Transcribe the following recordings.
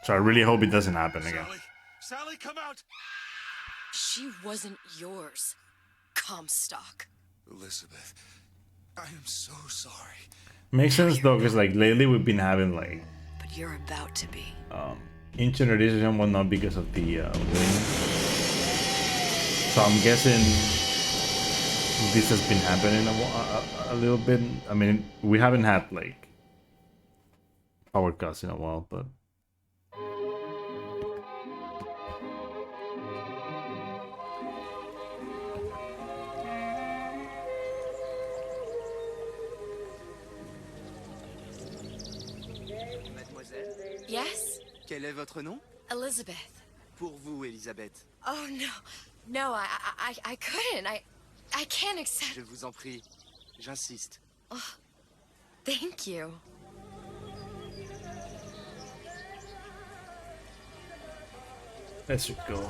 So I really hope it doesn't happen again. Sally, come out! She wasn't yours, Comstock. Elizabeth, I am so sorry. Makes sense though, because like lately we've been having like But you're about to be. internet issues and whatnot because of the wind. So I'm guessing this has been happening a little bit. I mean, we haven't had like power cuts in a while, but Mademoiselle, Yes? quel est votre nom? Elizabeth. Pour vous, Elisabeth. Oh, no. No, I couldn't. I can't accept... Je vous en prie, j'insiste. Oh, thank you. let's go.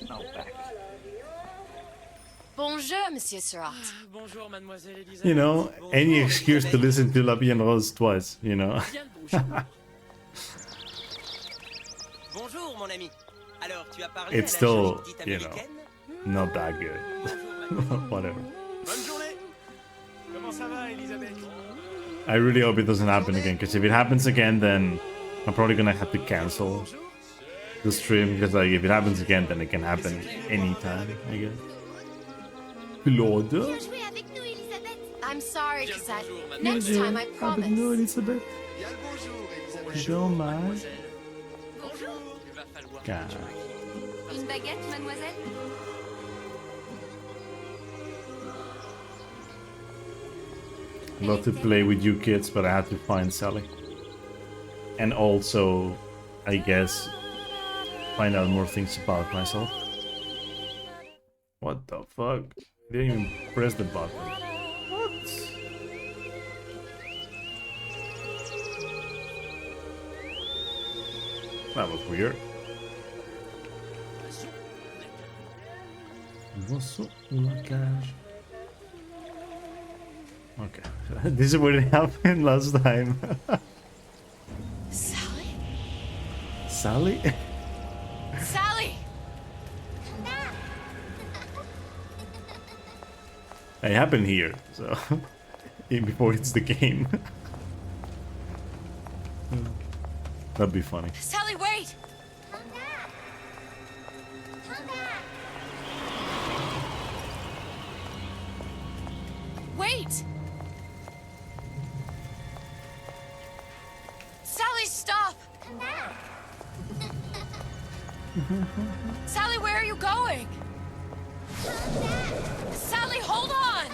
Now back. Bonjour, Monsieur Surratt. Bonjour, mademoiselle Elisabeth. You know, any excuse to listen to La Vie en Rose twice, you know. Bonjour, mon ami. Alors, tu as parlé It's à la still, jolie petite you know, américaine? not that good. Whatever. Bonne journée! Comment ça va, Elisabeth? I really hope it doesn't happen again, because if it happens again, then I'm probably gonna have to cancel the stream, because like if it happens again, then it can happen anytime, I guess. Lord. I'm sorry, Cassette. Next time, I promise. Elizabeth. Bien le bonjour, Elisabeth. Don't mind. Bonjour. God. Une baguette, mademoiselle? Love to play with you kids, but I had to find Sally. And also, I guess, find out more things about myself. What the fuck? Didn't even press the button. What? That was weird. Okay, this is what it happened last time. Sally? Sally? Sally! It happened here, so before it's the game. That'd be funny. Sally, wait! Wait! Sally, stop! Sally, where are you going? Sally, hold on!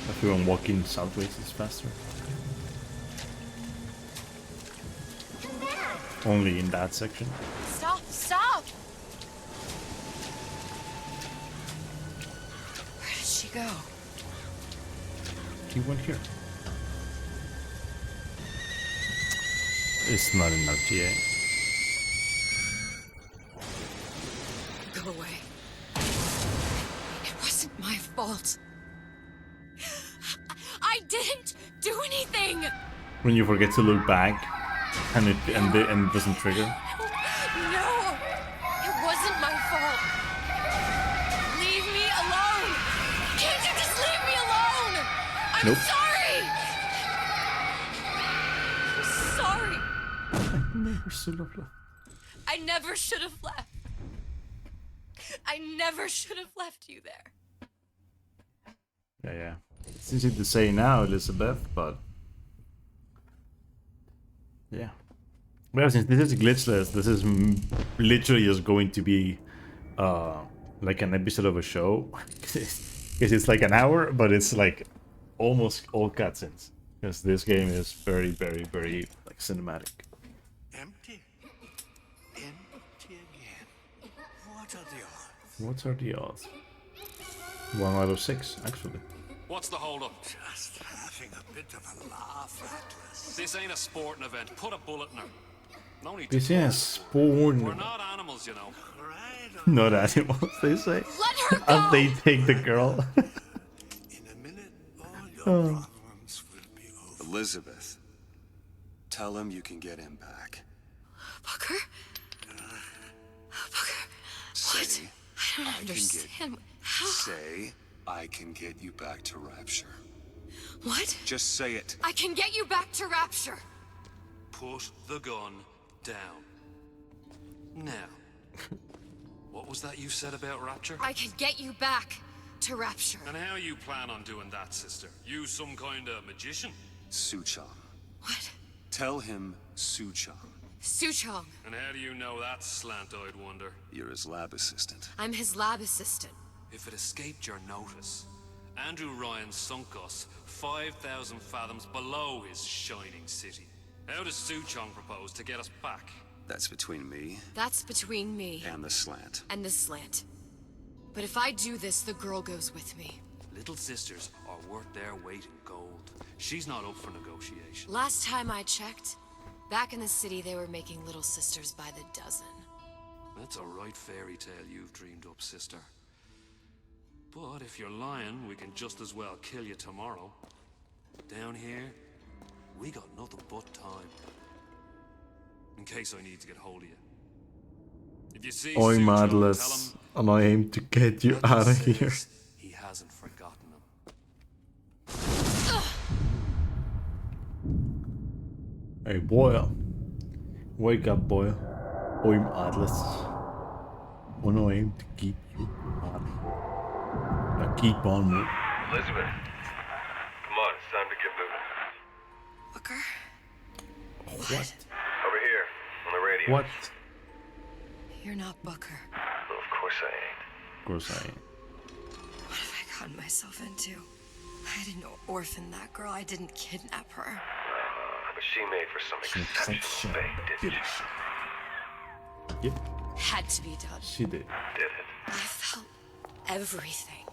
Everyone walking sideways is faster. Only in that section. Stop, stop! Where did she go? He went here. It's not an RTA. Go away. It wasn't my fault. I didn't do anything! When you forget to look back and it doesn't trigger. No! It wasn't my fault! Leave me alone! Can't you just leave me alone? I'm Nope. sorry! I'm sorry! Never should have left. I never should have left. I never should have left you there. Yeah. It's easy to say now, Elizabeth, but yeah. Well, since this is glitchless, this is literally just going to be like an episode of a show. Because it's like an hour, but it's like almost all cutscenes. Because this game is very, very, very like cinematic. Empty. Empty again. What are the odds? What are the odds? 1 out of 6, actually. What's the hold up? Just having a bit of a laugh, Atlas. This ain't a sporting event. Put a bullet in her. No need This to. is spawn. We're not animals, you know. Right Not animals, they say. Let her go! And they take the girl. in a minute, all your problems will be over. Elizabeth, tell him you can get him back. Booker? Booker, Say, I don't I can understand. How? say, I can get you back to Rapture. What? Just say it. I can get you back to Rapture. Put the gun down. Now, what was that you said about Rapture? I can get you back to Rapture. And how you plan on doing that, sister? You some kind of magician? Suchong. What? Tell him Suchong. Suchong. And how do you know that, slant-eyed wonder? You're his lab assistant. I'm his lab assistant. If it escaped your notice, Andrew Ryan sunk us 5,000 fathoms below his shining city. How does Suchong propose to get us back? That's between me That's between me and the slant. and the slant. But if I do this, the girl goes with me. Little sisters are worth their weight in gold. She's not up for negotiation. Last time I checked, back in the city they were making little sisters by the dozen. That's a right fairy tale you've dreamed up, sister. But if you're lying, we can just as well kill you tomorrow. Down here, we got nothing but time. In case I need to get hold of you. If you see Oi, Suchong, Madless. tell him And I aim to get you Madless out of here. says he hasn't forgotten him. Hey, boy. Wake up, boy. Oi, Madless. And I aim to keep you out of here. Now keep on moving. Elizabeth, come on, it's time to get moving. Booker? What? Over here, on the radio. What? You're not Booker. Well, of course I ain't. Of course I am. What have I gotten myself into? I didn't orphan that girl. I didn't kidnap her. But she made for some exceptional bait, didn't she? Yep, Had to be done. she did. Did it? I felt everything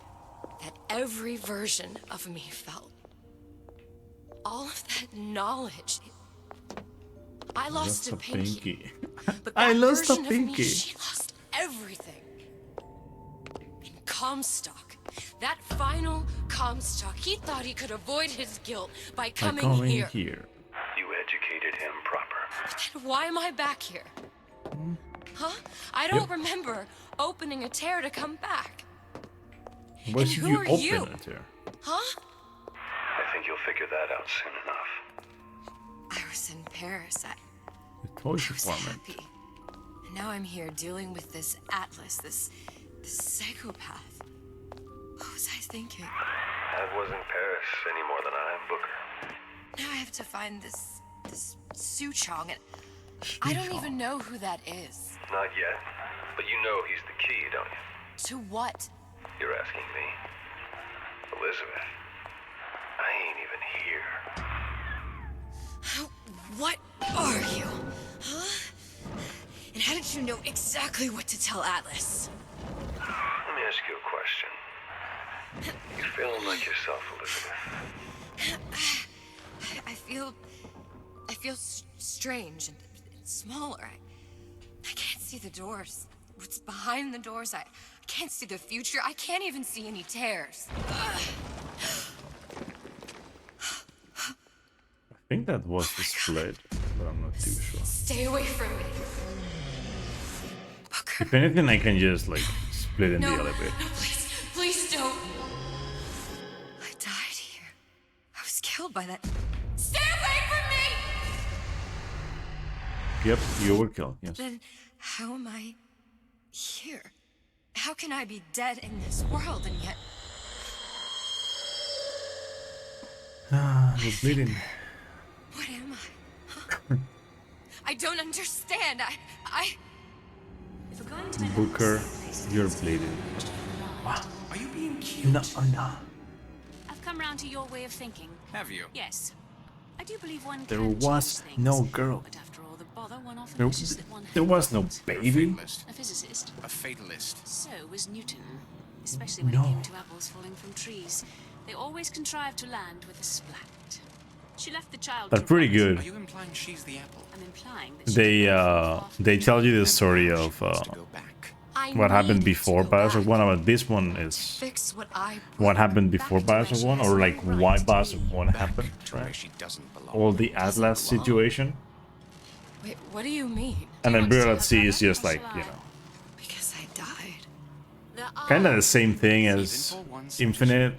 that every version of me felt. All of that knowledge. I lost a pinky. But I that lost a version of me, pinky. she lost everything. And Comstock, that final Comstock, he thought he could avoid his guilt by coming here. You educated him proper. But then why am I back here? Huh? I don't remember opening a tear to come back. Why And should who you are open you? it here? Huh? I think you'll figure that out soon enough. I was in Paris. I The toy was department. happy. And now I'm here dealing with this Atlas, this psychopath. What was I thinking? I wasn't Paris any more than I am Booker. Now I have to find this Suchong, and I don't even know who that is. Not yet, but you know he's the key, don't you? To what? You're asking me. Elizabeth, I ain't even here. What are you? Huh? And how did you know exactly what to tell Atlas? Let me ask you a question. You feeling like yourself, Elizabeth? I feel strange and smaller. I can't see the doors. What's behind the doors? I can't see the future. I can't even see any tears. I think that was the split, but I'm not too sure. Stay away from me. Booker. If anything, I can just like split in the elevator. No, please don't. I died here. I was killed by that. Stay away from me! Yep, you were killed. Yes. Then how am I here? How can I be dead in this world and yet... You're bleeding. What am I? Huh? I don't understand. I... Booker, you're bleeding. Are you being cute? No, no. I've come round to your way of thinking. Have you? Yes. I do believe one There can was change things, no girl. But after all the bother, one often There, wishes that one there had was no baby. Fatalist. a physicist. A fatalist. So was Newton, especially when No. it came to apples falling from trees. They always contrived to land with a splat. She left the child. That's to pretty rot. good. Are you implying she's the apple? I'm implying that she They tell you the story of She wants to go back. I what happened need before to go BioShock back. 1. But this one is Fix what I... what happened before Back to BioShock where 1, she or has like no why right to BioShock be. 1 Back happened, to where right? she doesn't belong. All the Atlas situation. Wait, what do you mean? And then want to Burial at see Sea her is just brother, like, or you shall know, Because I died. There kind of are the same thing Even as for one such as Infinite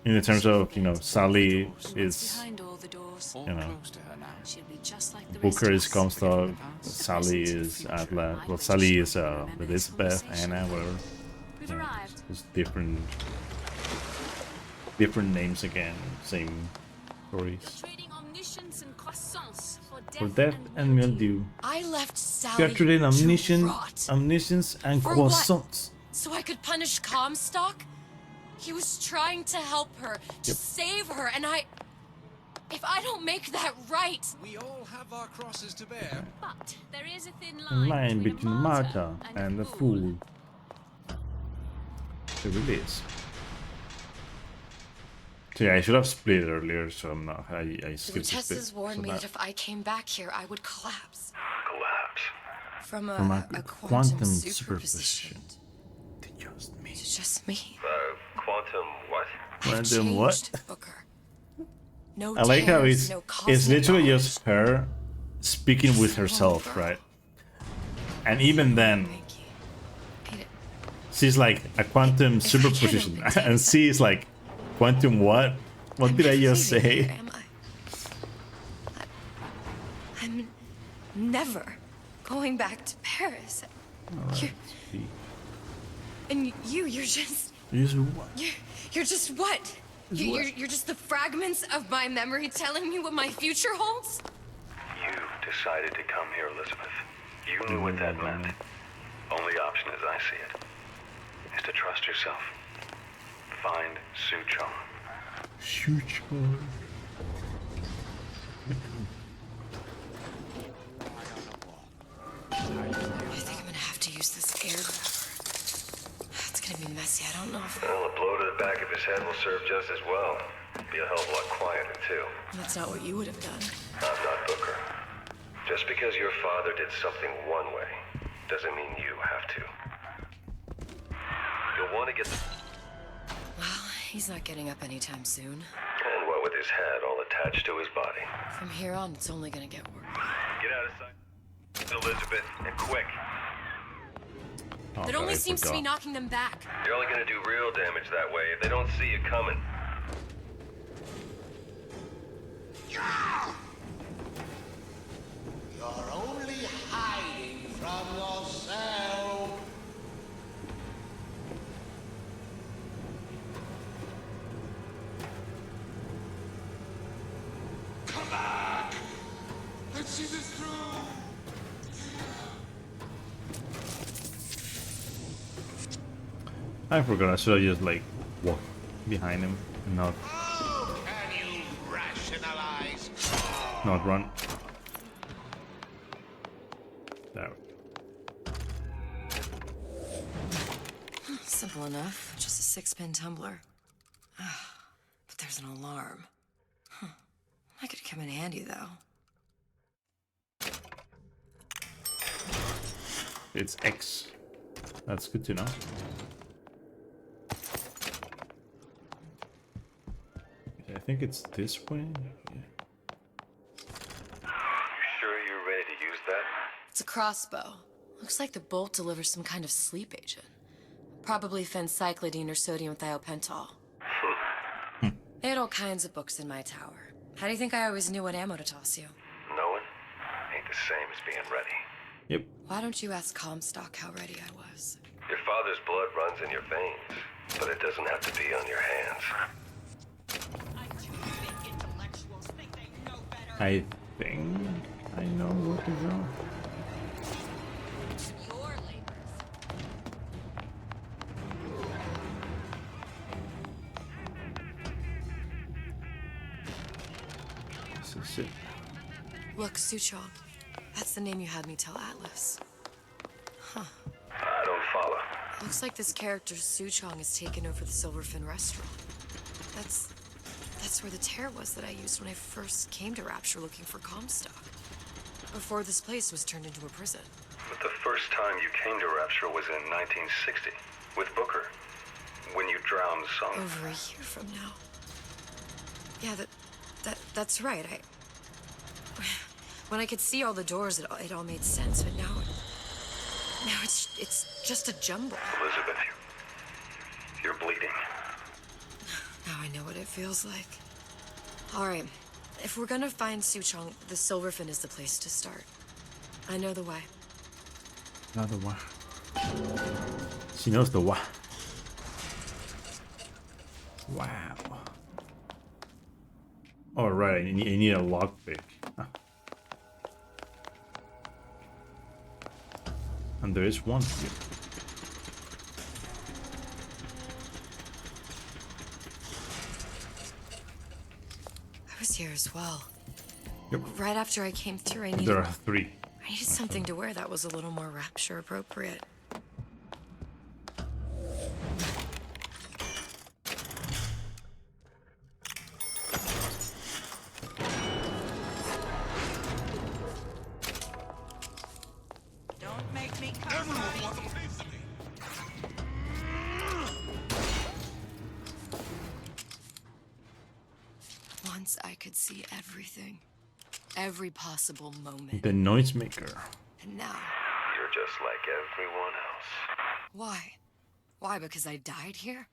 in the terms of, you know, what's Sally is, behind all the doors. all you know, close to her now. She'll be just like the rest Booker of is us. Comstock, Forgetting the past, Sally Present, is future. Atlas, I well, wish Sally she is could remember this Elizabeth, conversation. Anna, whatever. We've Yeah, arrived. it's different names again, same stories. Trading omniscience and croissants For death and mildew. I left You are Sally trading to rot. omniscience and For what? croissants. So I could punish Comstock? He was trying to help her, to save her, and if I don't make that right... We all have our crosses to bear. But there is a thin The line, line between between a the martyr martyr and the fool. There really is. So yeah, I should have split earlier, so I'm not. I skipped the split. Lutessa's warned So me that- that if I came back here, I would collapse. Collapse. From From a quantum superposition. To just me. To just me. Quantum what? Quantum what? Changed, Booker. No I like how tears, it's no it's cosmic literally knowledge. just her speaking with herself, right? And even then, Thank you. Peter, she's like a quantum If I can't superposition, open and she is like, quantum what? What I'm did I never just leaving say? here, am I? I'm never going back to Paris. You're, and you're just you're just what? You're just the fragments of my memory telling me what my future holds? You decided to come here, Elizabeth. You knew what that meant. Only option, as I see it, is to trust yourself. Find Suchong. Suchong. I think I'm gonna have to use this air grabber. It's gonna be messy. I don't know if Well, a blow to the back of his head will serve just as well. Be a hell of a lot quieter, too. that's not what you would have done. I'm not Booker. Just because your father did something one way, doesn't mean you have to. You'll want to get the... Well, he's not getting up anytime soon. And what with his head all attached to his body. From here on, it's only gonna get worse. Get out of sight, Elizabeth, and quick. Oh, It God, only I seems to be forgot. knocking them back. You're only gonna do real damage that way if they don't see you coming. You're only hiding from yourself. Come back! Let's see this through! I forgot. I should have just like walked behind him and not How can you rationalize? run. There. Simple enough. Just a 6-pin tumbler. But there's an alarm. That could come in handy, though. It's X. That's good to know. I think it's this way. Yeah. You sure you're ready to use that? It's a crossbow. Looks like the bolt delivers some kind of sleep agent. Probably phencyclidine or sodium thiopental. They had all kinds of books in my tower. How do you think I always knew what ammo to toss you? Knowing ain't the same as being ready. Yep. Why don't you ask Comstock how ready I was? Your father's blood runs in your veins, but it doesn't have to be on your hands. I think I know what to do. This is it. Look, Suchong. That's the name you had me tell Atlas. I don't follow. Looks like this character Suchong has taken over the Silverfin restaurant. That's where the tear was that I used when I first came to Rapture looking for Comstock. Before this place was turned into a prison. But the first time you came to Rapture was in 1960, with Booker. When you drowned some... Over a year from now. Yeah, that's right. When I could see all the doors, it all made sense, but now it's just a jumble. Elizabeth, you're bleeding. Now I know what it feels like. All right, if we're gonna find Suchong, the Silverfin is the place to start. I know the way. Another one. She knows the way. Wow. All right, I need a lockpick. Huh. And there is one here. I was here as well. Yep. Right after I came through, I There are 3. needed something to wear that was a little more rapture appropriate. Don't make me come find you. Once I could see everything. Every possible moment. The noisemaker. And now, You're just like everyone else. why? Why, because I died here?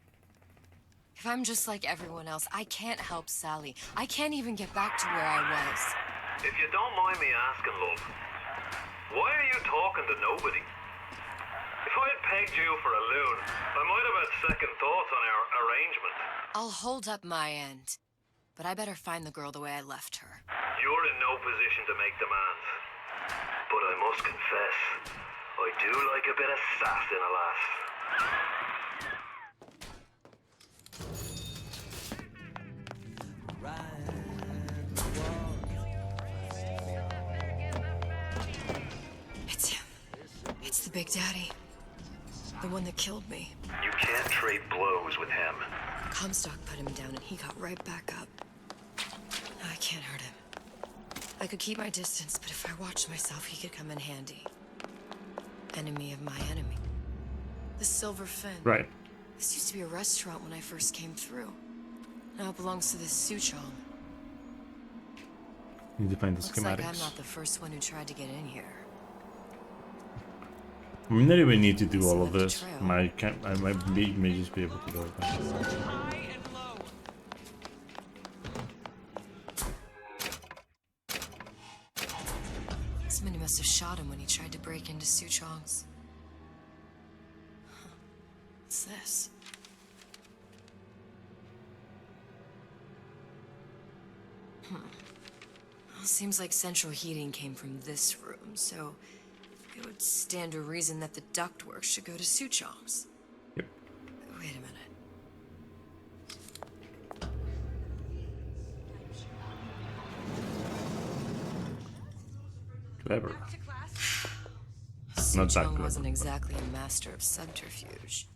If I'm just like everyone else, I can't help Sally. I can't even get back to where I was. If you don't mind me asking, love, why are you talking to nobody? If I had pegged you for a loon, I might have had second thoughts on our arrangement. I'll hold up my end. But I better find the girl the way I left her. You're in no position to make demands. But I must confess, I do like a bit of sass in a lass. It's him. It's the Big Daddy. The one that killed me. You can't trade blows with him. Comstock put him down and he got right back up. I can't hurt him. I could keep my distance, but if I watched myself, he could come in handy. Enemy of my enemy. The Silverfin. Right. This used to be a restaurant when I first came through. Now it belongs to this Suchong. Need to find the Looks schematics. like I'm not the first one who tried to get in here. I may not even need to do all of Left a this. trail. I may just be able to go with that. High and low. Somebody must have shot him when he tried to break into Suchong's. Huh. What's this? Well, seems like central heating came from this room, so it would stand to reason that the ductwork should go to Suchong's. Yep. Wait a minute. Clever. To class. Not that Suchong clever, wasn't but- exactly a master of subterfuge.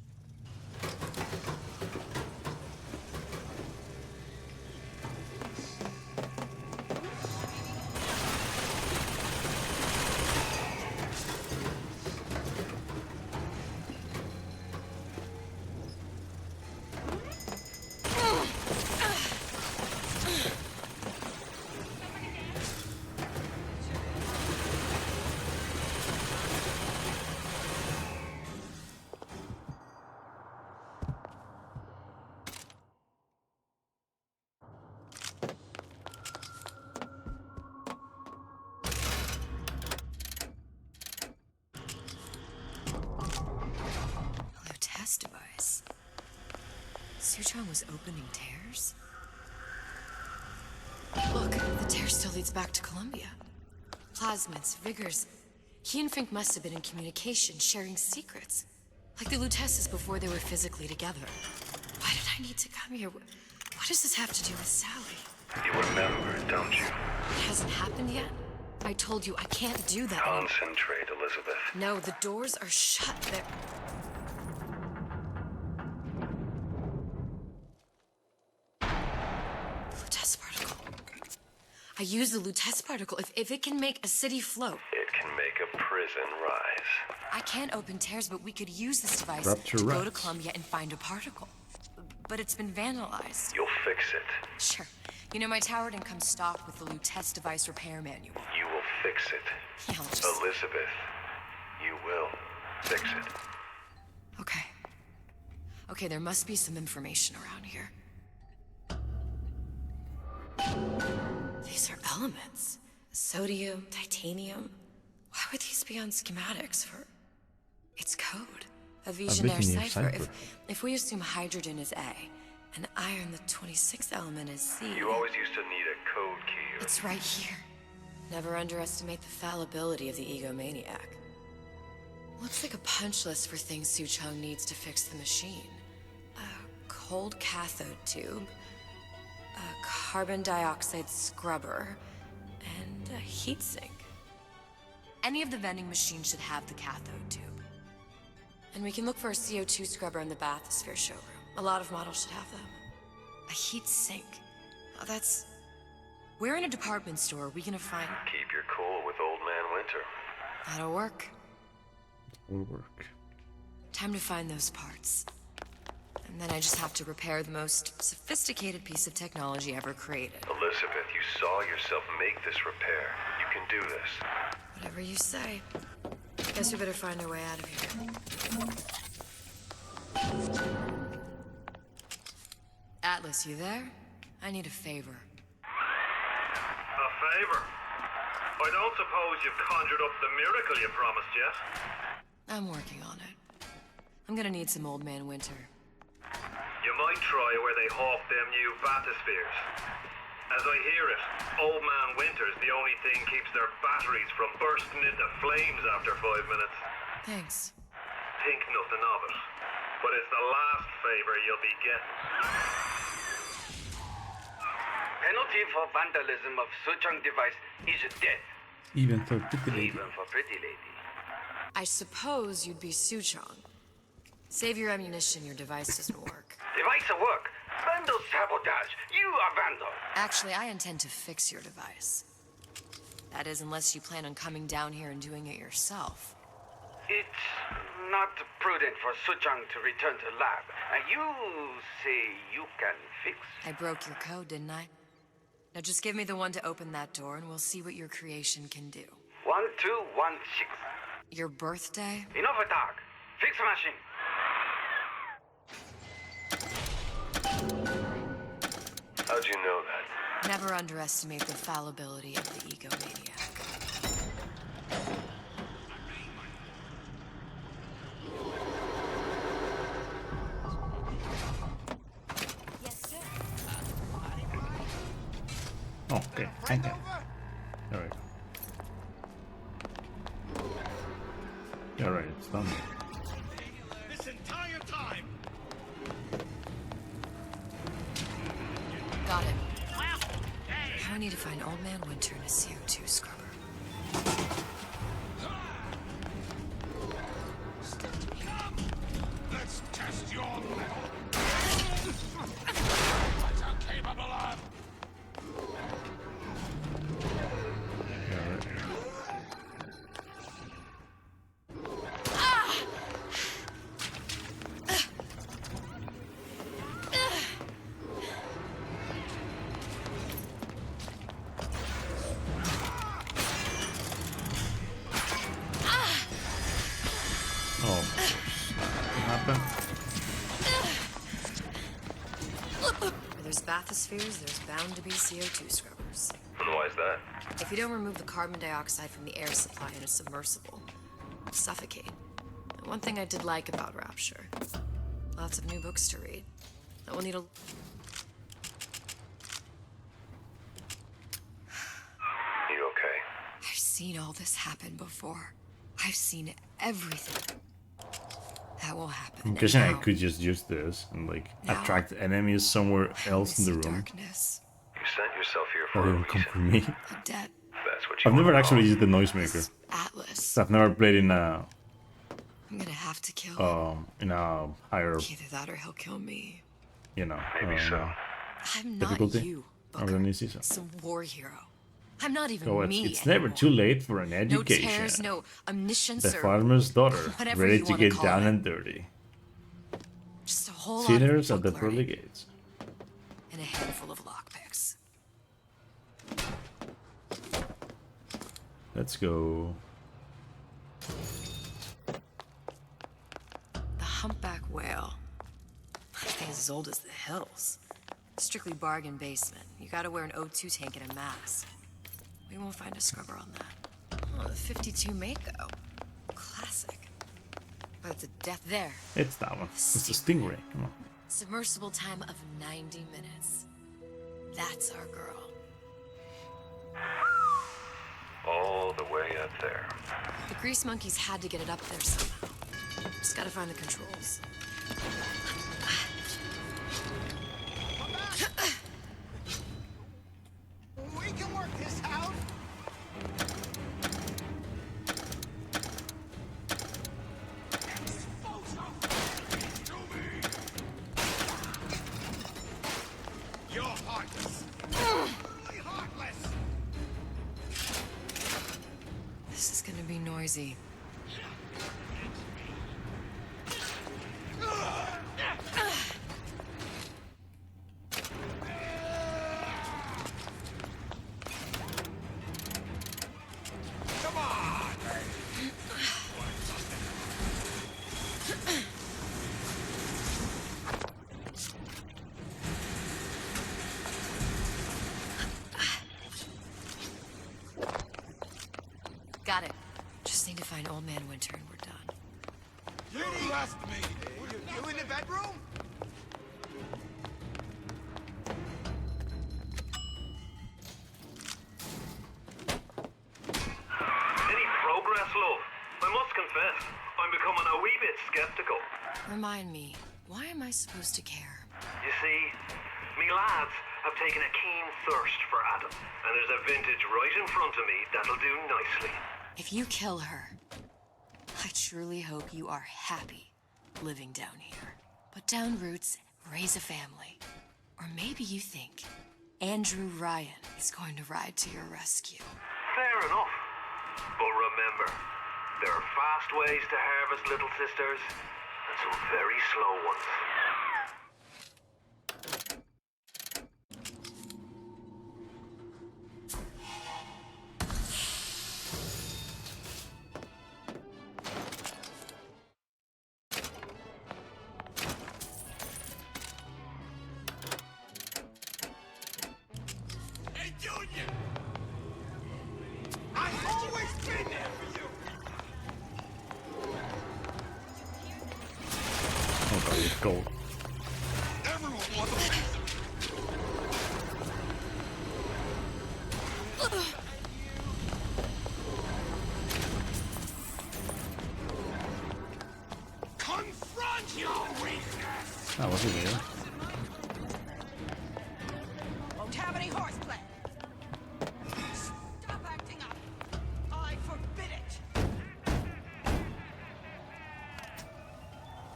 Test device. Suchong was opening tears? Look, the tear still leads back to Columbia. Plasmids, vigors. He and Fink must have been in communication, sharing secrets. Like the Lutesses before they were physically together. Why did I need to come here? What does this have to do with Sally? You remember, don't you? It hasn't happened yet? I told you I can't do that anymore. Concentrate, Elizabeth. No, the doors are shut. They're... Lutece particle. I use the Lutece particle. If it can make a city float. It can make a prison rise. I can't open tears, but we could use this device Rapture to go to rats. Columbia and find a particle. But it's been vandalized. You'll fix it. Sure. You know, my tower didn't come stocked with the Lutece device repair manual. You will fix it. Yeah, I'll just... Elizabeth, you will fix it. Okay. Okay, there must be some information around here. These are elements. Sodium, titanium. Why would these be on schematics for... It's code. A visionary visionary cipher. cipher. If we assume hydrogen is A, and iron, the 26th element, is C... You always used to need a code key. It's right here. Never underestimate the fallibility of the egomaniac. Looks like a punch list for things Suchong needs to fix the machine. A cold cathode tube, a carbon dioxide scrubber, and a heatsink. Any of the vending machines should have the cathode tube. And we can look for a CO2 scrubber in the bathysphere showroom. A lot of models should have them. A heat sink. Oh, that's... Where in a department store are we gonna find... Keep your cool with Old Man Winter. That'll work. Will work. Time to find those parts. And then I just have to repair the most sophisticated piece of technology ever created. Elizabeth, you saw yourself make this repair. You can do this. Whatever you say. Guess we better find our way out of here. Atlas, you there? I need a favor. A favor? I don't suppose you've conjured up the miracle you promised yet? I'm working on it. I'm gonna need some Old Man Winter. You might try where they hawk them new bathyspheres. As I hear it, Old Man Winter's the only thing keeps their batteries from bursting into flames after 5 minutes. Thanks. Think nothing of it. But it's the last favor you'll be getting. Penalty for vandalism of Suchong device is death. Even for pretty lady. Even for pretty lady. I suppose you'd be Suchong. Save your ammunition, your device doesn't work. Device at work. Vandal sabotage. You are vandal. Actually, I intend to fix your device. That is, unless you plan on coming down here and doing it yourself. It's not prudent for Suchong to return to lab. You say you can fix? I broke your code, didn't I? Now just give me the one to open that door and we'll see what your creation can do. 1216. Your birthday? Enough attack. Fix machine. How'd you know that? Never underestimate the fallibility of the egomaniac. Oh, okay. Okay. Alright. Alright, it's done. This entire time. Got it. Now I need to find Old Man Winter and a CO2 scrubber. Let's test your metal. What you're capable of. Where there's bathyspheres, there's bound to be CO2 scrubbers. And why is that? If you don't remove the carbon dioxide from the air supply in a submersible, you'll suffocate. And one thing I did like about Rapture, lots of new books to read. I will need a... You okay? I've seen all this happen before. I've seen everything. That will happen. I'm guessing I now. could just use this and like Now, attract enemies somewhere else in the room. Darkness, You sent yourself here Or for they a will come reason. for me. a debt, That's what you I've never wanna actually know. used the noisemaker. Atlas. I've never played in I'm gonna have to kill him. a higher, Either that or he'll kill me. you know, Maybe so. I'm not difficulty you, of Booker. the season. Some war hero. I'm not even So me it's never anymore. too late for an No education. tears, no omniscience, The or farmer's daughter, whatever ready you to wanna get call down it. and dirty. just a whole lot Sinners of at the book pearly learning gates. and a handful of lockpicks. Let's go. The humpback whale. I think it's as old as the hills. Strictly bargain basement. You gotta wear an O2 tank and a mask. We won't find a scrubber on that. Oh, the 52 Mako. Classic. But it's a death there. It's that one. It's the Stingray. Come on. Submersible time of 90 minutes. That's our girl. All the way up there. The grease monkeys had to get it up there somehow. Just gotta find the controls. We can work this out. You're heartless. Totally heartless. This is gonna be noisy. Come on. Got it. Just need to find Old Man Winter and we're done. You trust me. You in the bedroom? Any progress, love? I must confess, I'm becoming a wee bit skeptical. Remind me, why am I supposed to care? You see, me lads have taken a keen thirst for Adam, and there's a vintage right in front of me that'll do nicely. If you kill her, I truly hope you are happy living down here. Put down roots, raise a family. Or maybe you think Andrew Ryan is going to ride to your rescue. Fair enough. But remember, there are fast ways to harvest little sisters, and some very slow ones. Hey, Junior. I've always been there for you. Oh god, it's gold. Everyone wants a piece of confront your weakness. That wasn't here. Won't have any horseplay. Stop acting up. I forbid it.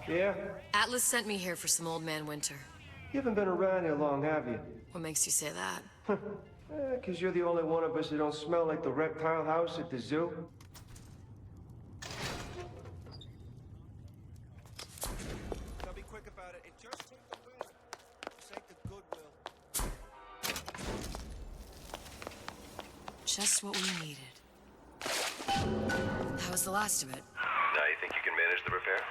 Yeah? Atlas sent me here for some Old Man Winter. You haven't been around here long, have you? What makes you say that? 'Cause you're the only one of us that don't smell like the reptile house at the zoo. Now be quick about it. It just take the will. This ain't the goodwill. Just what we needed. That was the last of it. Now you think you can manage the repair?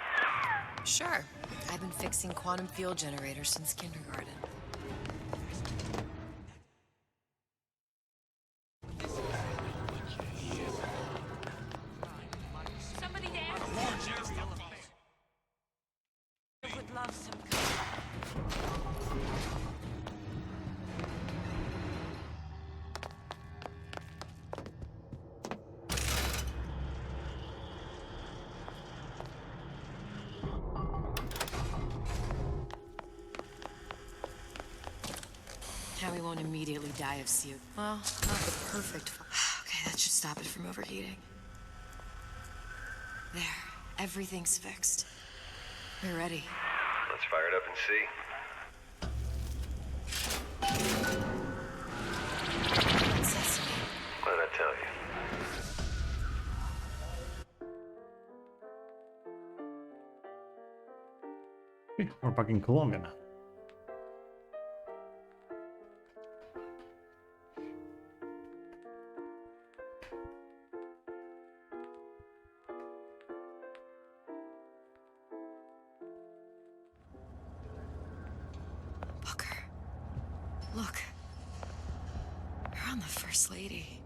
Sure. I've been fixing quantum field generators since kindergarten. Somebody there? Would love some. Now we won't immediately die of CO. Well, not the perfect. Okay, that should stop it from overheating. There, everything's fixed. We're ready. Let's fire it up and see. Sesame. What did I tell you? Okay, we're back in Colombia now. Look. You're on the First Lady.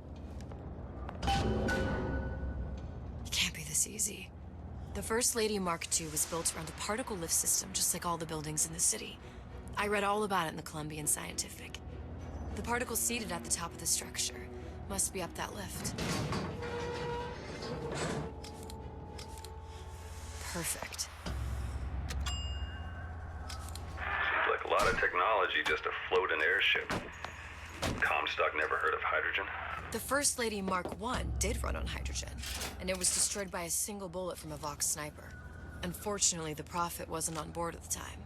It can't be this easy. The First Lady Mark II was built around a particle lift system, just like all the buildings in the city. I read all about it in the Columbian Scientific. The particles seated at the top of the structure must be up that lift. Perfect. Seems like a lot of technology just to float an airship. Comstock never heard of hydrogen? The First Lady Mark I did run on hydrogen, and it was destroyed by a single bullet from a Vox sniper. Unfortunately, the Prophet wasn't on board at the time.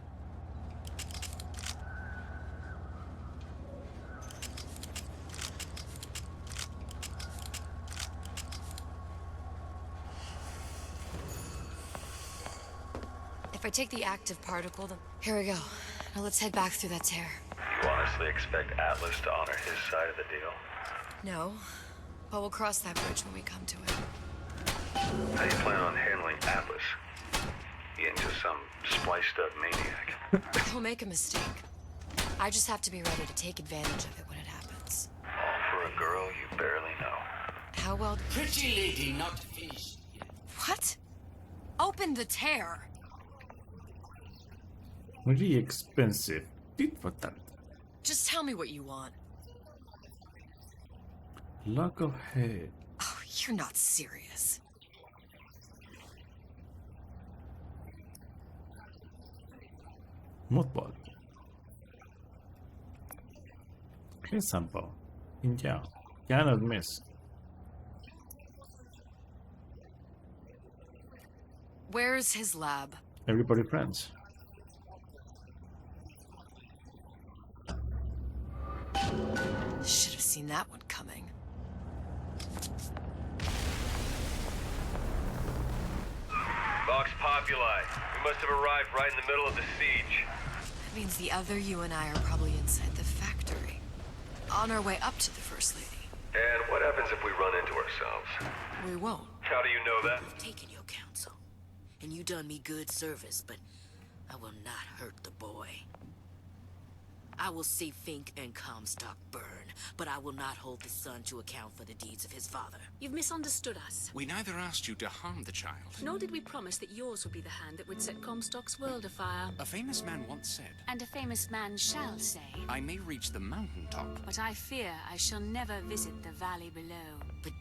If I take the active particle, then... Here we go. Now let's head back through that tear. You honestly expect Atlas to honor his side of the deal? No, but we'll cross that bridge when we come to it. How do you plan on handling Atlas? He ain't just some spliced-up maniac. He'll make a mistake. I just have to be ready to take advantage of it when it happens. All for a girl you barely know. How well... Pretty lady not finished. What? Open the tear! Very expensive. Tit for tat. Just tell me what you want. Lock of head. Oh, you're not serious. Mothball. Example. Inja. Cannot miss. Where's his lab? Everybody friends. Should have seen that one coming. Vox Populi. We must have arrived right in the middle of the siege. That means the other you and I are probably inside the factory. On our way up to the First Lady. And what happens if we run into ourselves? We won't. How do you know that? I've taken your counsel, and you done me good service, but I will not hurt the boy. I will see Fink and Comstock burn, but I will not hold the son to account for the deeds of his father. You've misunderstood us. We neither asked you to harm the child. Nor did we promise that yours would be the hand that would set Comstock's world afire. A famous man once said, And a famous man shall say, I may reach the mountaintop, but I fear I shall never visit the valley below. But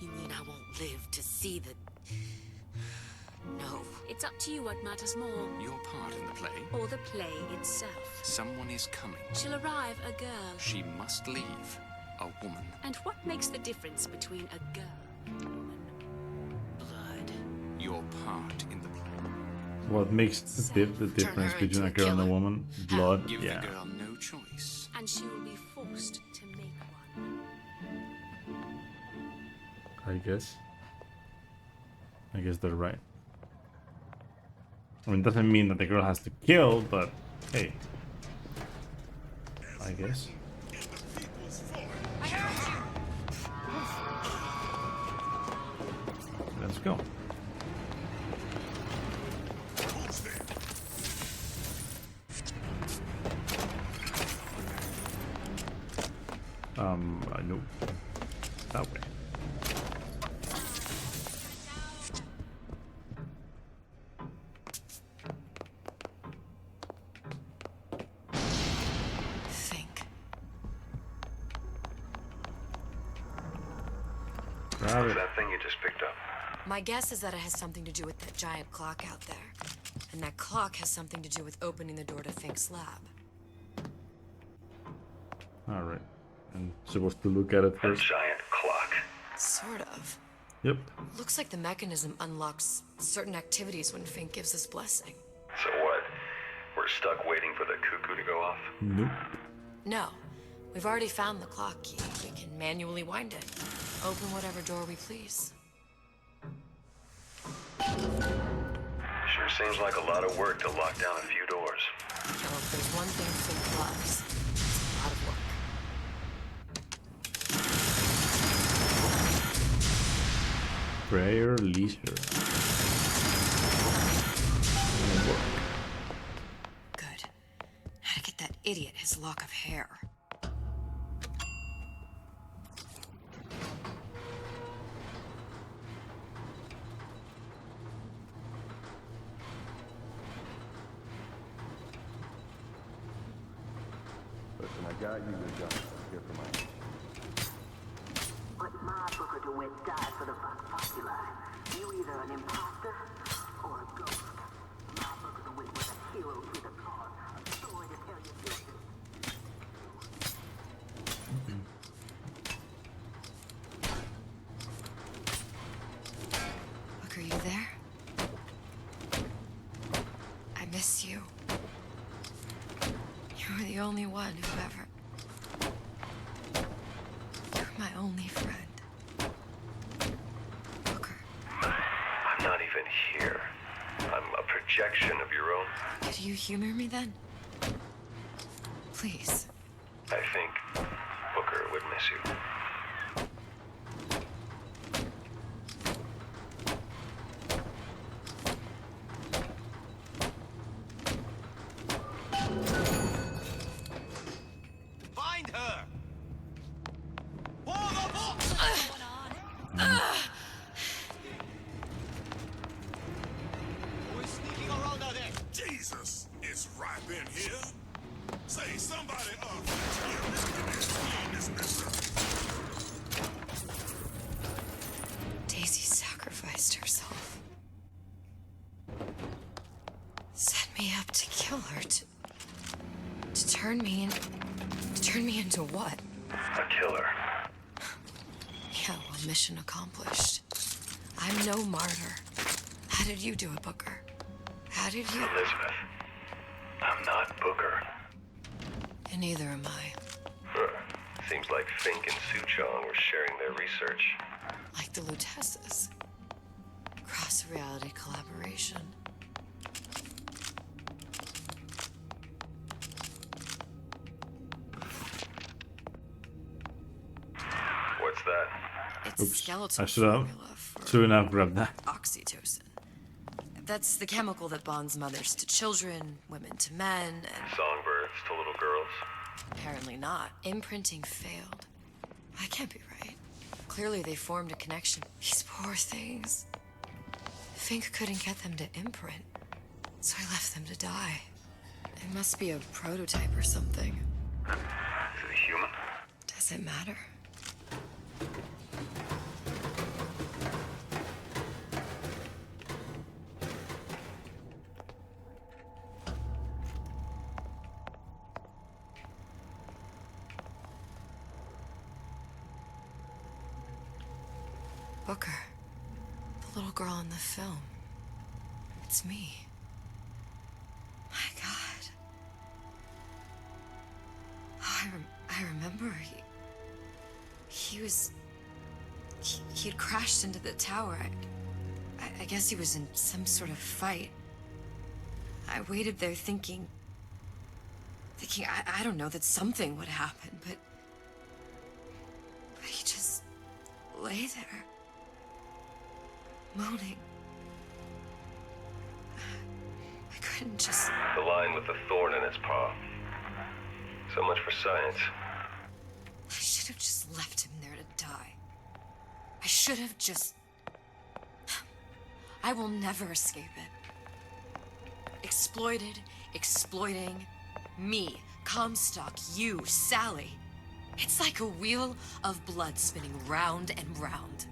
you mean I won't live to see the... No. It's up to you what matters more. Your part in the play. Or the play itself. Someone is coming. She'll arrive a girl. She must leave. A woman. And what makes the difference between a girl and a woman? Blood. Your part in the play. What makes the difference between a girl and a woman? Blood. Give Yeah. the girl no choice. And she will be forced to make one. I guess they're right. I mean, it doesn't mean that the girl has to kill, but hey, I guess. Let's go. Nope. That way. What's that thing you just picked up? My guess is that it has something to do with that giant clock out there. And that clock has something to do with opening the door to Fink's lab. Alright. I'm supposed to look at it first. A giant clock. Sort of. Yep. Looks like the mechanism unlocks certain activities when Fink gives his blessing. So what? We're stuck waiting for the cuckoo to go off? Nope. No. We've already found the clock key. We can manually wind it. Open whatever door we please. Sure seems like a lot of work to lock down a few doors. Well, if there's one thing Fink loves, it's a lot of work. Prayer leisure. Good. How to get that idiot his lock of hair. Listen, I got you your gun. Here for mine. But my Booker DeWitt died for the Vox Populi. You either an imposter or a ghost. My Booker DeWitt was a hero to the cause. A story to tell your future. Look, are you there? I miss you. You were the only one who ever... You're my only friend. Booker. I'm not even here. I'm a projection of your own. Could you humor me then? Please. I think Booker would miss you. Find her! What's going on? We're sneaking around out there. Jesus, it's right in here. Say, somebody Daisy sacrificed herself. Set me up to kill her, to turn me into what? A killer. Yeah, well, mission accomplished. I'm no martyr. How did you do it, Booker? How did you... Elizabeth, I'm not Booker. And neither am I. Seems like Fink and Suchong were sharing their research. Like the Lutesses. Cross-reality collaboration. What's that? It's Oops. skeletal I shouldn't have grabbed that. oxytocin. That's the chemical that bonds mothers to children, women to men, and... Songbirds to little girls. Apparently not. Imprinting failed. That can't be right. Clearly they formed a connection. These poor things. Fink couldn't get them to imprint, so I left them to die. It must be a prototype or something. Is it a human? Does it matter? Booker. The little girl in the film. It's me. My God. Oh, I remember he had crashed into the tower. I guess he was in some sort of fight. I waited there thinking I don't know, that something would happen, but he just lay there. Moaning. I couldn't just... The line with the thorn in its paw. So much for science. I should have just left him there to die. I should have just... I will never escape it. Exploited, exploiting, me, Comstock, you, Sally. It's like a wheel of blood spinning round and round.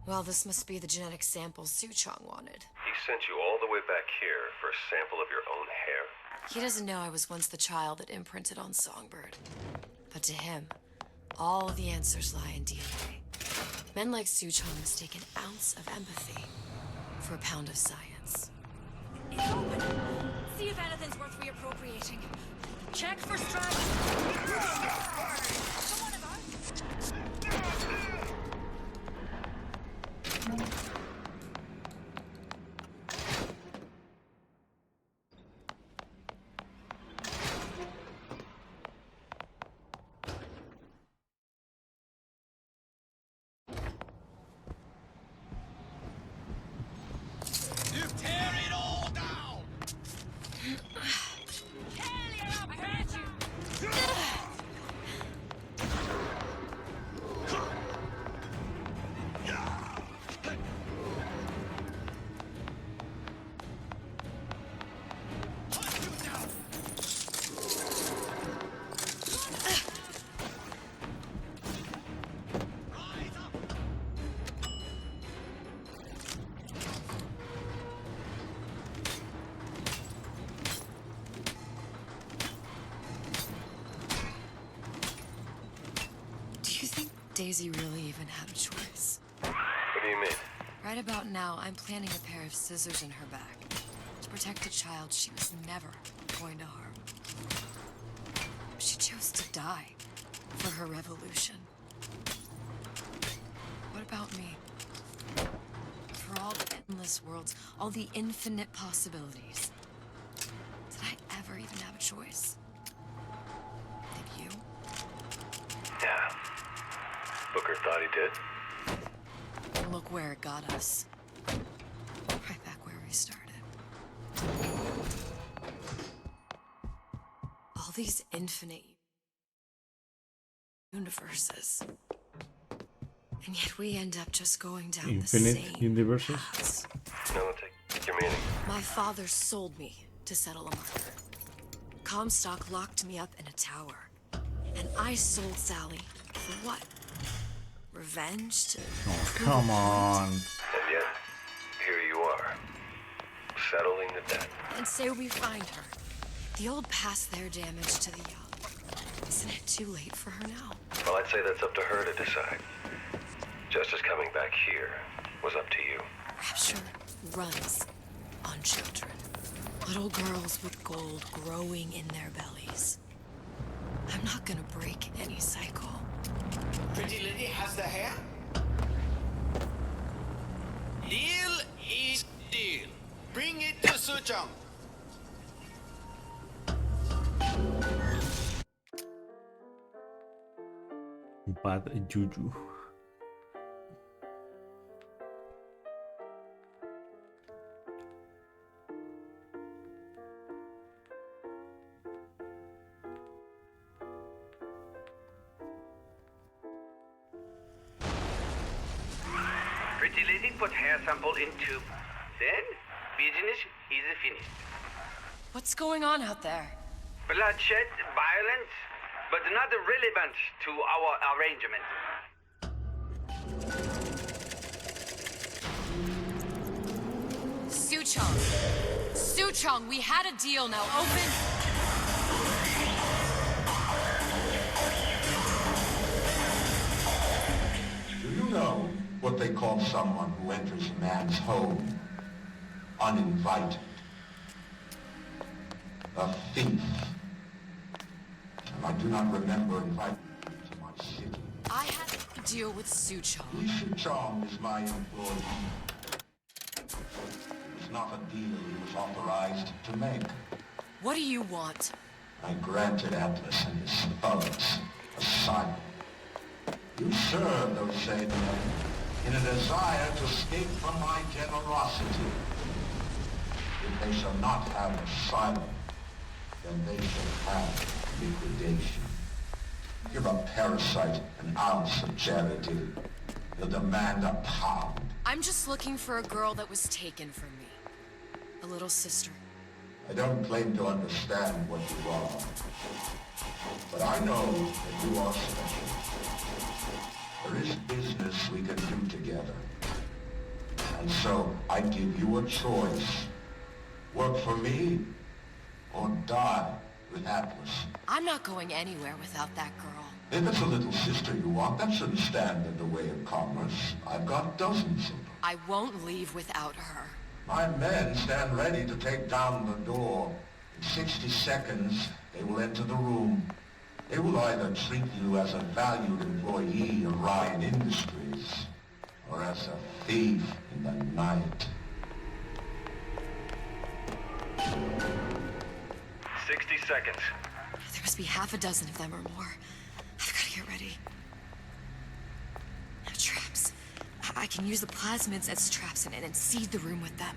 Well, this must be the genetic sample Suchong wanted. He sent you all the way back here for a sample of your own hair? He doesn't know I was once the child that imprinted on Songbird. But to him, all the answers lie in DNA. Men like Suchong mistake an ounce of empathy for a pound of science. It's open. See if anything's worth reappropriating. Check for straps. Someone about? You tear it all Daisy really even have a choice? What do you mean? Right about now, I'm planting a pair of scissors in her back to protect a child she was never going to harm. She chose to die for her revolution. What about me? For all the endless worlds, all the infinite possibilities. Did I ever even have a choice? Did you? Yeah. Booker thought he did. And look where it got us. Right back where we started. All these infinite universes. And yet we end up just going down Infinite the same universes? paths. No, take your meaning. My father sold me to settle a marker. Comstock locked me up in a tower. And I sold Sally for what? Revenge? To Come on. And yet, here you are, settling the debt. And say we find her. The old past their damage to the young. Isn't it too late for her now? Well, I'd say that's up to her to decide. Justice coming back here was up to you. Rapture runs on children. Little girls with gold growing in their bellies. I'm not gonna break any cycle. Pretty lady has the hair? Deal is deal. Bring it to Suchong. Bad juju. Pretty lady put hair sample in tube. Then, business is finished. What's going on out there? Bloodshed, violence, but not relevant to our arrangement. Suchong! Suchong, we had a deal, now open! Do you know what they call someone who enters a man's home uninvited? A thief. And I do not remember inviting you to my city. I had to deal with Suchong. Suchong is my employee. It was not a deal he was authorized to make. What do you want? I granted Atlas and his thugs asylum. You serve those same men in a desire to escape from my generosity. If they shall not have asylum, then they shall have liquidation. Give a parasite an ounce of charity. He'll demand a pound. I'm just looking for a girl that was taken from me. A little sister. I don't claim to understand what you are, but I know that you are special. There is business we can do together. And so I give you a choice. Work for me, or die with Atlas. I'm not going anywhere without that girl. If it's a little sister you want, that shouldn't stand in the way of commerce. I've got dozens of them. I won't leave without her. My men stand ready to take down the door. In 60 seconds, they will enter the room. They will either treat you as a valued employee of Ryan Industries, or as a thief in the night. 60 seconds. There must be half a dozen of them or more. I've got to get ready. Now, traps. I can use the plasmids as traps and seed the room with them.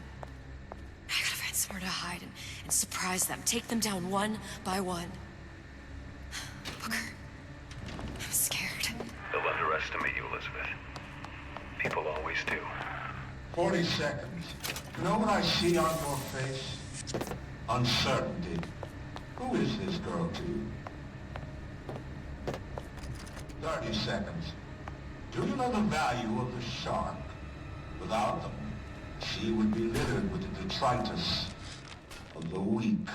I gotta find somewhere to hide and surprise them. Take them down one by one. Booker, I'm scared. They'll underestimate you, Elizabeth. People always do. 40 seconds. You know what I see on your face? Uncertainty. Who is this girl to you? 30 seconds. Do you know the value of the shark? Without them, the sea would be littered with the detritus of the weak.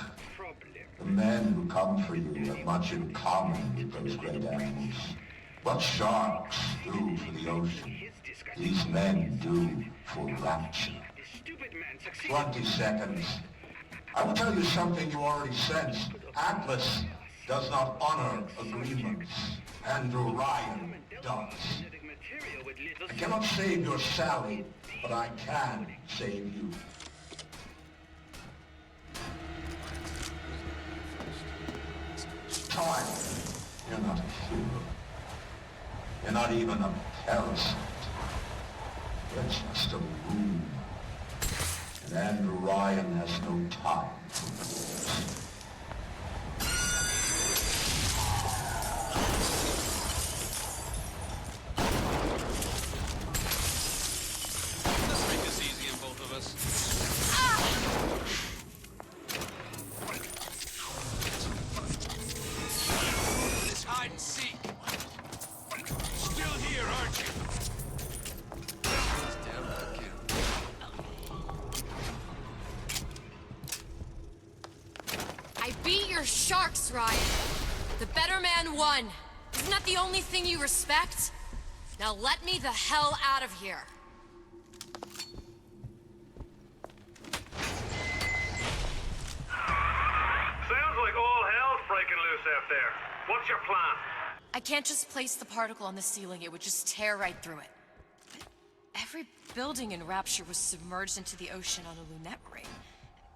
The men who come for you have much in common with those great animals. But sharks do for the ocean, these men do for rapture. 20 seconds. I will tell you something you already sensed. Atlas does not honor agreements. Andrew Ryan does. I cannot save your Sally, but I can save you. Time. You're not a hero. You're not even a parasite. You're just a room. And Andrew Ryan has no time for this. Let's make this easy on both of us. It's hide and seek. Still here, aren't you? I beat your sharks, Ryan. The better man won. Isn't that the only thing you respect? Now let me the hell out of here. Sounds like all hell's breaking loose out there. What's your plan? I can't just place the particle on the ceiling. It would just tear right through it. But every building in Rapture was submerged into the ocean on a lunette ring,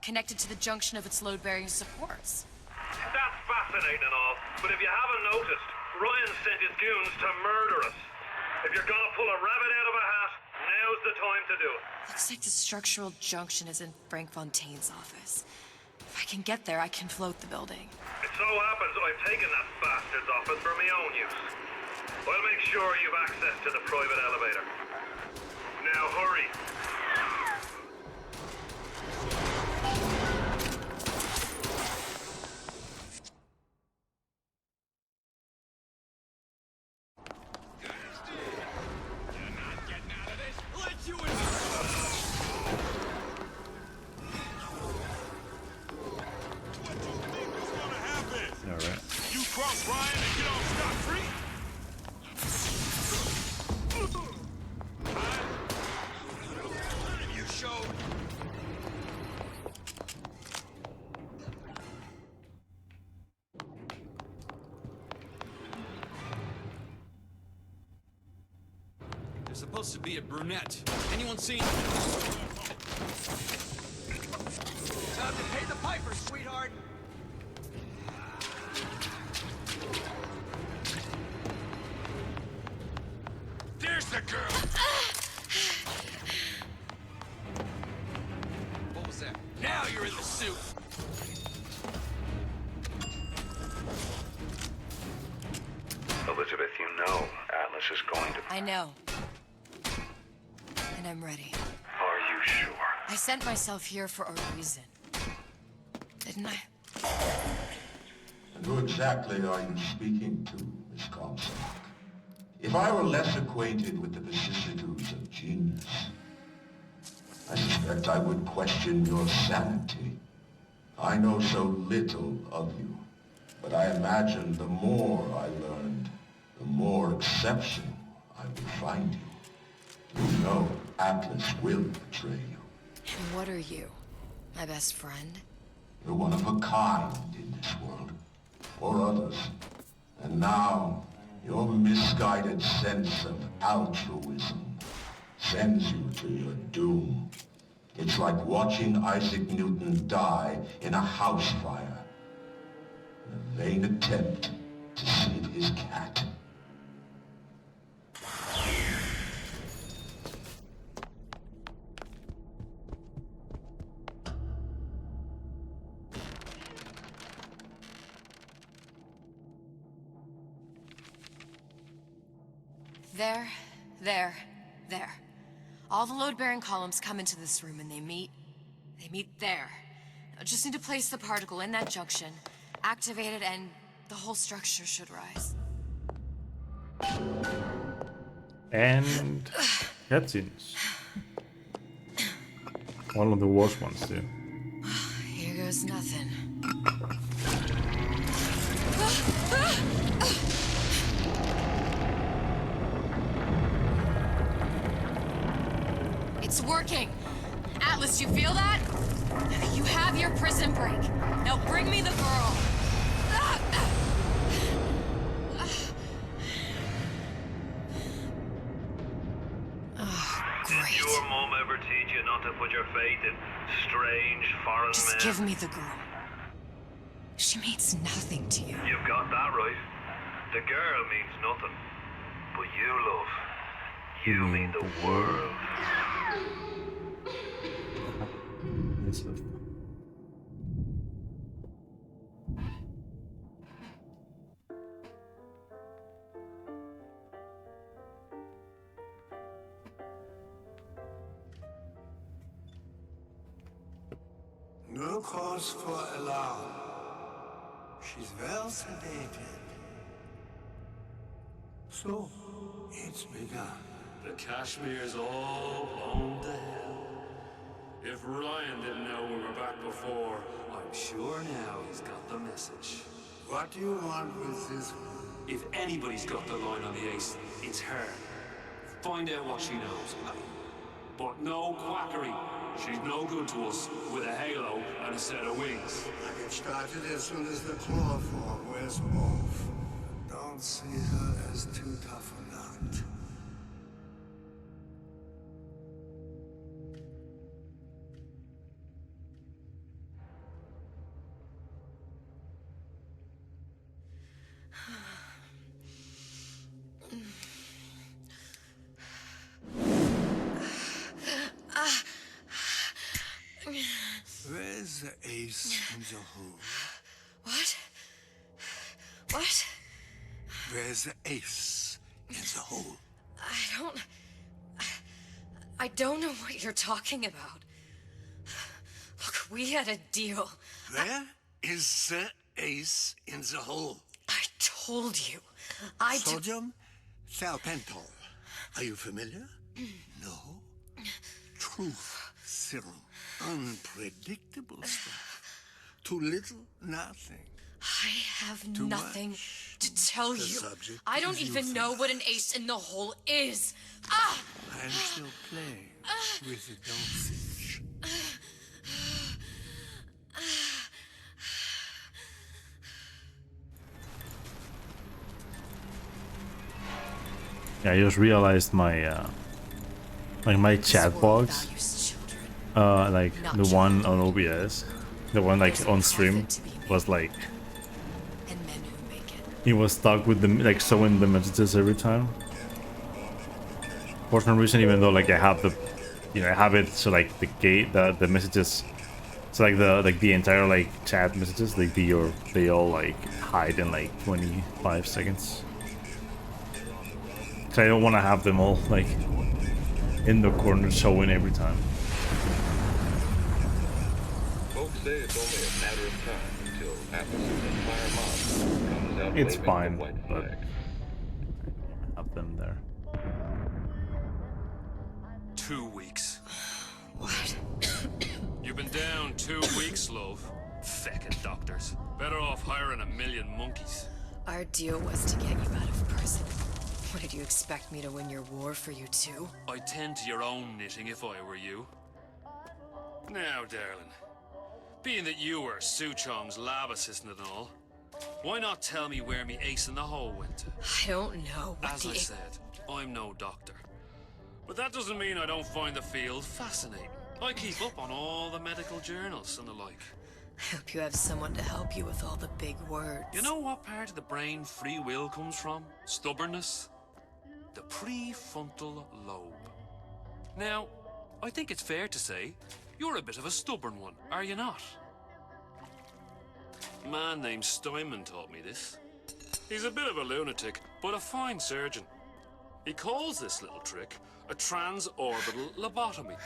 connected to the junction of its load-bearing supports. That's fascinating and all, but if you haven't noticed, Ryan sent his goons to murder us. If you're gonna pull a rabbit out of a hat, now's the time to do it. Looks like the structural junction is in Frank Fontaine's office. If I can get there, I can float the building. It so happens I've taken that bastard's office for my own use. I'll make sure you've access to the private elevator. Now hurry. All right. You cross Ryan and get off scot-free? You showed. There's supposed to be a brunette. Anyone seen her? Time to pay the piper, sweetheart. There's the girl! What was that? Now you're in the suit! Elizabeth, you know Atlas is going to... I know. And I'm ready. Are you sure? I sent myself here for a reason. Didn't I? And who exactly are you speaking to, Miss Comstock? If I were less acquainted with the vicissitudes of genius, I suspect I would question your sanity. I know so little of you, but I imagine the more I learned, the more exceptional I would find you. You know Atlas will betray you. And what are you? My best friend? You're one of a kind in this world, or others. And now, your misguided sense of altruism sends you to your doom. It's like watching Isaac Newton die in a house fire, in a vain attempt to save his cat. There. All the load-bearing columns come into this room and they meet there. I just need to place the particle in that junction, activate it, and the whole structure should rise. And cutscenes. One of the worst ones too. Here goes nothing. working. Atlas, you feel that? You have your prison break. Now bring me the girl. Did your mom ever teach you not to put your faith in strange foreign men? Just give me the girl. She means nothing to you. You've got that right. The girl means nothing. But you, love, you mean the world. No cause for alarm. She's well sedated. So, it's begun. The Kashmir's all blown to hell. If Ryan didn't know we were back before, I'm sure now he's got the message. What do you want with this one? If anybody's got the line on the ace, it's her. Find out what she knows. But no quackery. She's no good to us with a halo and a set of wings. I get started as soon as the chloroform wears off. Don't see her as too tough a nut. Where's the ace in the hole? What? What? Where's the ace in the hole? I don't know what you're talking about. Look, we had a deal. Where is the ace in the hole? I told you. Sodium salpental. Are you familiar? No. Truth serum. Unpredictable stuff. Too little, nothing. I have Too nothing much. to tell The you. subject I don't is even know what an ace in the hole is. I'm still playing with the dosage. Yeah, I just realized my like my chat box, like the one on OBS, the one like on stream was like it was stuck with the like showing the messages every time. For some reason, even though like I have the, I have it so like the the messages, so like the entire like chat messages they all like hide in like 25 seconds. So I don't want to have them all like in the corner showing every time. Folks say it's only a matter of time until Atlas's entire mob comes out It's waving fine, the white but flag. have them there. 2 weeks. What? You've been down 2 weeks, love. Feckin' doctors. Better off hiring a million monkeys. Our deal was to get you out of prison. What, did you expect me to win your war for you too? I'd tend to your own knitting if I were you. Now, darling, being that you were Suchong's lab assistant and all, why not tell me where me ace in the hole went to? I don't know what As I said, I'm no doctor. But that doesn't mean I don't find the field fascinating. I keep up on all the medical journals and the like. I hope you have someone to help you with all the big words. You know what part of the brain free will comes from? Stubbornness? The prefrontal lobe. Now, I think it's fair to say you're a bit of a stubborn one, are you not? A man named Steinman taught me this. He's a bit of a lunatic, but a fine surgeon. He calls this little trick a transorbital lobotomy.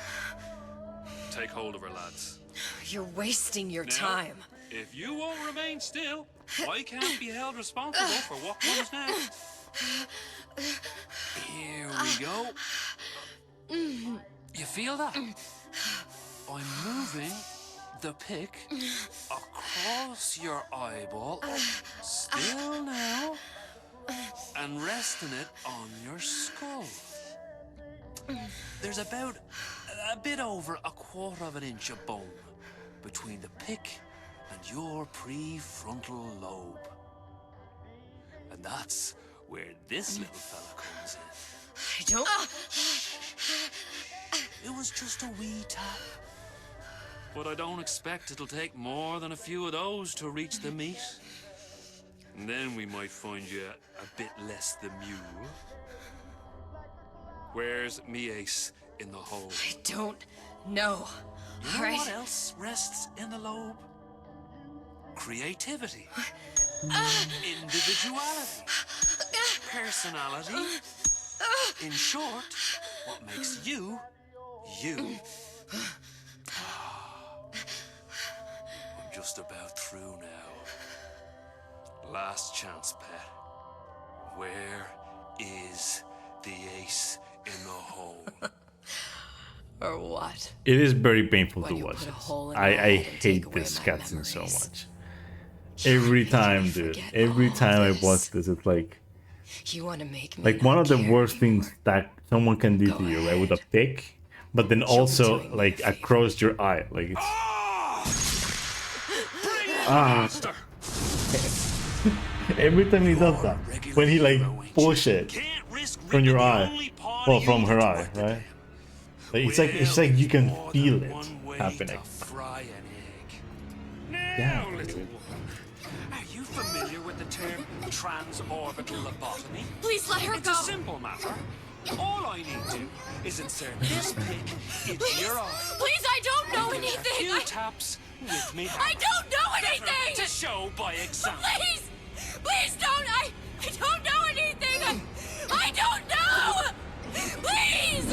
Take hold of her, lads. You're wasting your Now, time. If you won't remain still, I can't be held responsible for what comes next. Here we go. You feel that? I'm moving the pick across your eyeball, still now, and resting it on your skull. There's about a bit over 1/4 of an inch of bone between the pick and your prefrontal lobe. And that's where this little fella comes in. I don't... It was just a wee tap. But I don't expect it'll take more than a few of those to reach the meat. And then we might find you a bit less the mule. Where's me ace in the hole? I don't know. You know what else rests in the lobe? Creativity. Individuality. Personality. In short, what makes you, you. I'm just about through now. Last chance, pet. Where is the ace in the hole? Or what? It is very painful to you watch put a this. hole in my I head and hate take away this my cutscene so memories. much. Every time, dude. Every time I watch this, it's like You want to make me like one of the worst things that someone can do to you, right? With a pick, but then also like across your eye, like it's every time he does that, when he like pulls it from your eye, well, from her eye, right? Like, it's like you can feel it happening. Now, little woman, are you familiar with the term transorbital lobotomy? Please let her It's go. a simple matter. All I need to is insert this pick into your eye. Please, I don't know And give it anything. A few taps with me. I don't know anything. To show by example. Please, please don't. I don't know anything. I don't know. Please.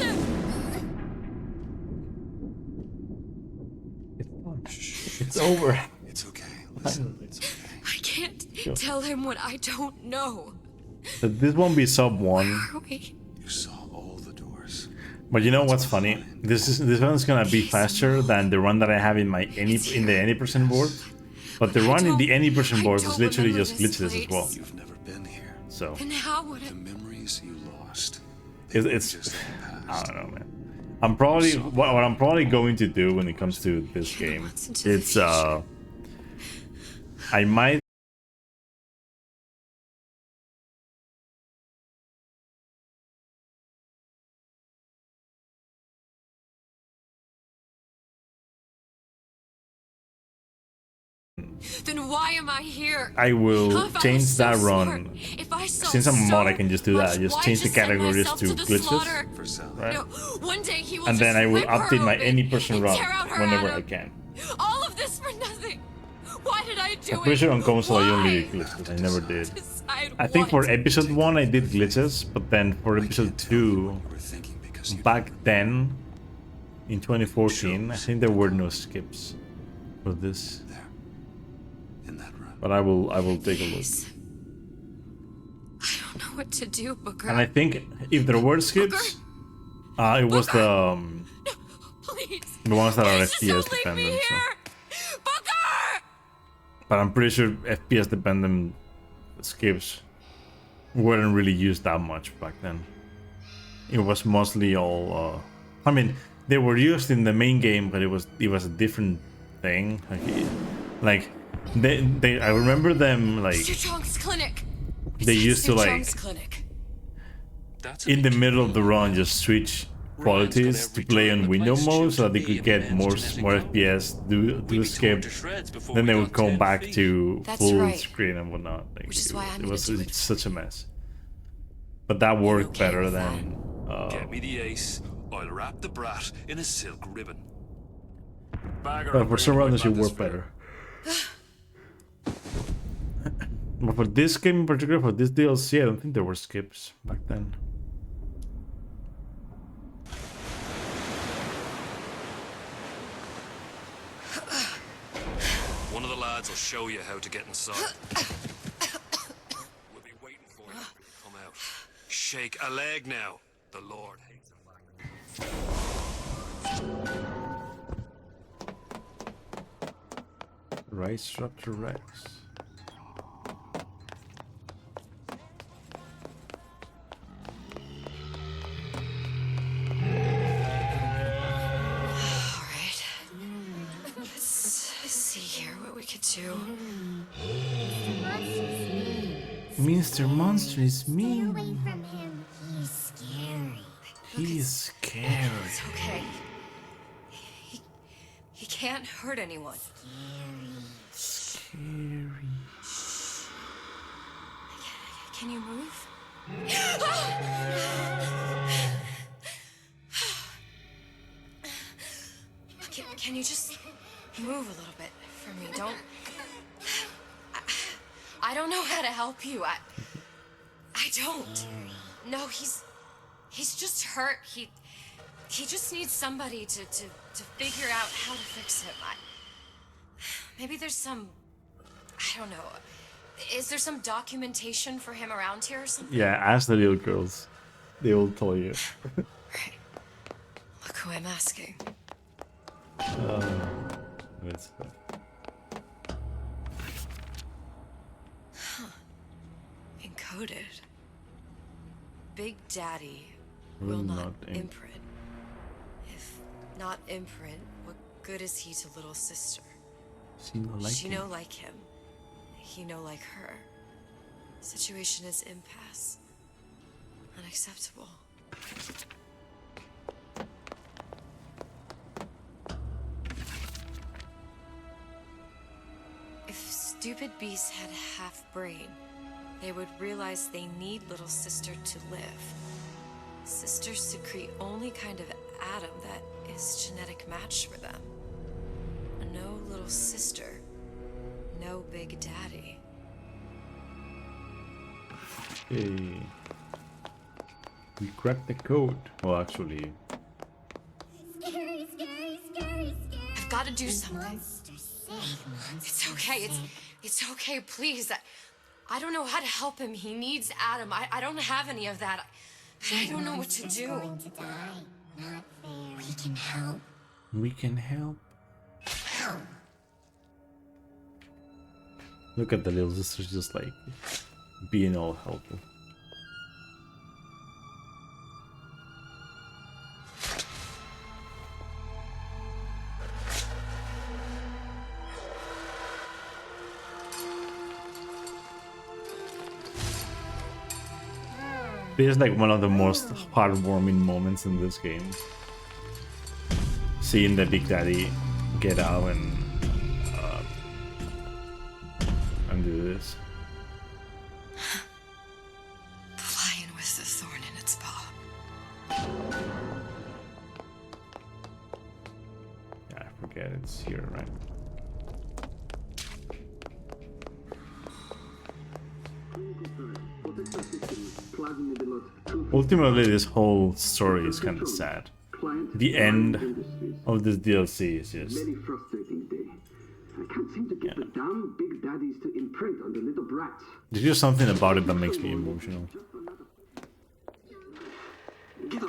It's over. It's okay. Listen, it's okay. I can't tell him what I don't know. This won't be sub 1. You saw all the doors. But you know what's funny? This one's gonna be faster than the run that I have in my any percent board. But the run in the any percent board is literally just glitchless as well. You've never been here. So Then how would it? The memories you lost. it's I don't know, man. I'm probably what I'm probably going to do when it comes to this game. It's I might. Then why am I here? I will If I change was so that smart, run. if I saw Since I'm a mod, I so can just do that. much, Just why change the send categories myself to the glitchless, slaughter? right? No, one day he will And then just I will rip her update my open any person and run tear out her whenever atom. I can. All of this for nothing. Why did I do I'm pretty it? sure on console I only Why? did glitches. I never did. Decide I think what? for episode 1 I did glitches, but then for episode 2, back then, in 2014, I think there were no skips for this. But I will take a look. I don't know what to do, Booker. And I think if there were skips, it was the Please. the ones that are Please just FPS don't leave me dependent. So. here. Booker! But I'm pretty sure FPS dependent skips weren't really used that much back then. It was mostly all. I mean, they were used in the main game, but it was a different thing. Like they I remember them like Mr. Chong's clinic. they used to Mr. like Chong's clinic. in the middle of the run just switch qualities to play on window mode so that they could get more FPS, do a skip, then they would come back to That's full right. screen and whatnot. Like, Which is why I'm it was gonna do it. such a mess. But that worked better than Get me the ace. I'll wrap the brat in a silk ribbon. Bag her but up for here some in my reason it bathysphere. worked better. But for this game in particular, for this DLC, I don't think there were skips back then. One of the lads will show you how to get inside. We'll be waiting for you. Come out. Shake a leg now. The Lord hates a Right structure Rex. too. Mr. Monster is mean. Away from him. He's scary. He's scary. It's okay. He can't hurt anyone. Scary. Can you move? Can you just move a little bit for me? Don't. I don't know how to help you. I don't. No, he's just hurt. He just needs somebody to figure out how to fix him. Maybe there's some, I don't know. Is there some documentation for him around here or something? Yeah, ask the little girls. They will tell you. Look who I'm asking. That's Encoded. Big Daddy will not imprint. If not imprint, what good is he to little sister? She no like She him. no like him. He no like her. Situation is impasse. Unacceptable. If stupid beasts had half brain, they would realize they need little sister to live. Sisters secrete only kind of atom that is genetic match for them. No little sister, no Big Daddy. Okay. We cracked the code. Well, actually, Scary, scary, scary, scary. I've got to do something. It's okay. It's okay. Please. I don't know how to help him. He needs Adam. I don't have any of that. I don't know what to do. Going to die. Not fair. We can help. we can help. Look at the little sisters just like being all helpful. This is like one of the most heartwarming moments in this game. Seeing the Big Daddy get out and do this. The lion with the thorn in its paw. Yeah, I forget it's here, right? Ultimately, this whole story is kind of sad. The end of this DLC is just... Very frustrating day. I can't seem to get the damn Big Daddies to imprint on the little brats. There's just something about it that makes me emotional.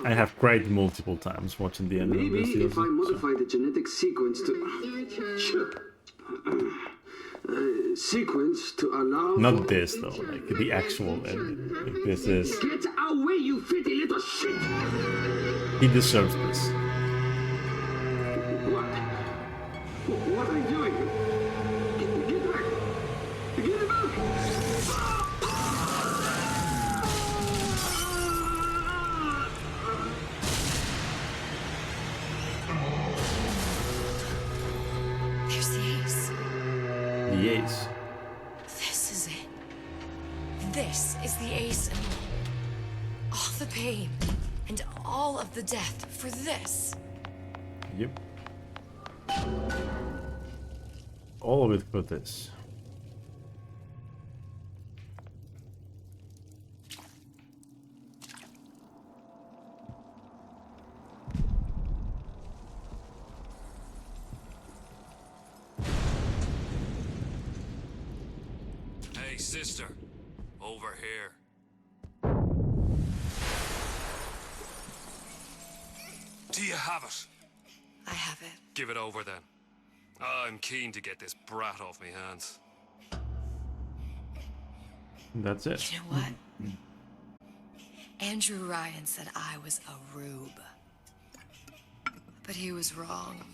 I have cried multiple times watching the end of Maybe this DLC. if I modify the genetic sequence to... sequence to allow... Not this though, like the actual ending. Like this is... Get away, you filthy little shit! He deserves this. What? What are you doing? Get back! Get back! There's the ace. The ace. This is it. This is the ace and all the pain and all of the death for this. Yep. All of it for this. Hey, sister. Over here. Do you have it? I have it. Give it over then. I'm keen to get this brat off me hands. That's it. You know what? Andrew Ryan said I was a rube. But he was wrong.